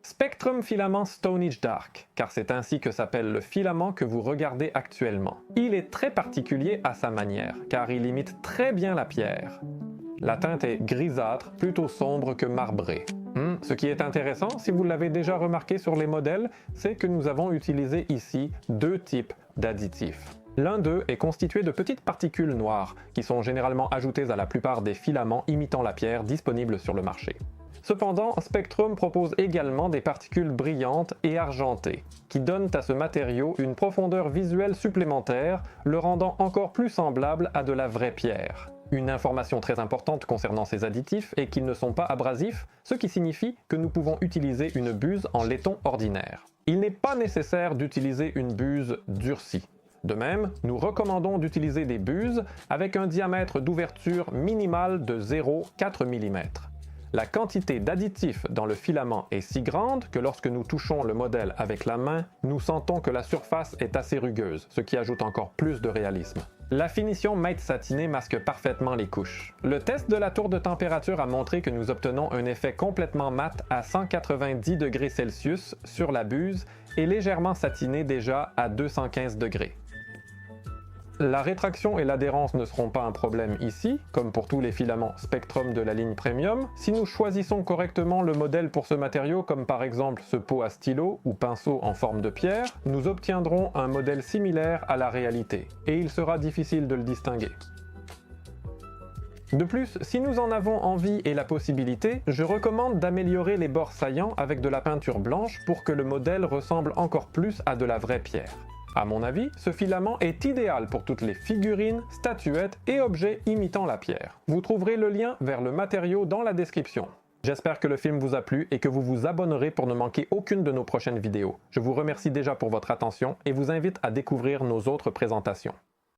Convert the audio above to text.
Spectrum Filament Stone-Age Dark, car c'est ainsi que s'appelle le filament que vous regardez actuellement. Il est très particulier à sa manière, car il imite très bien la pierre. La teinte est grisâtre, plutôt sombre que marbrée. Ce qui est intéressant, si vous l'avez déjà remarqué sur les modèles, c'est que nous avons utilisé ici deux types d'additifs. L'un d'eux est constitué de petites particules noires, qui sont généralement ajoutées à la plupart des filaments imitant la pierre disponibles sur le marché. Cependant, Spectrum propose également des particules brillantes et argentées, qui donnent à ce matériau une profondeur visuelle supplémentaire, le rendant encore plus semblable à de la vraie pierre. Une information très importante concernant ces additifs est qu'ils ne sont pas abrasifs, ce qui signifie que nous pouvons utiliser une buse en laiton ordinaire. Il n'est pas nécessaire d'utiliser une buse durcie. De même, nous recommandons d'utiliser des buses avec un diamètre d'ouverture minimal de 0,4 mm. La quantité d'additifs dans le filament est si grande que lorsque nous touchons le modèle avec la main, nous sentons que la surface est assez rugueuse, ce qui ajoute encore plus de réalisme. La finition matte satinée masque parfaitement les couches. Le test de la tour de température a montré que nous obtenons un effet complètement mat à 190 degrés Celsius sur la buse et légèrement satiné déjà à 215 degrés. La rétraction et l'adhérence ne seront pas un problème ici, comme pour tous les filaments Spectrum de la ligne Premium. Si nous choisissons correctement le modèle pour ce matériau, comme par exemple ce pot à stylo ou pinceau en forme de pierre, nous obtiendrons un modèle similaire à la réalité, et il sera difficile de le distinguer. De plus, si nous en avons envie et la possibilité, je recommande d'améliorer les bords saillants avec de la peinture blanche pour que le modèle ressemble encore plus à de la vraie pierre. À mon avis, ce filament est idéal pour toutes les figurines, statuettes et objets imitant la pierre. Vous trouverez le lien vers le matériau dans la description. J'espère que le film vous a plu et que vous vous abonnerez pour ne manquer aucune de nos prochaines vidéos. Je vous remercie déjà pour votre attention et vous invite à découvrir nos autres présentations.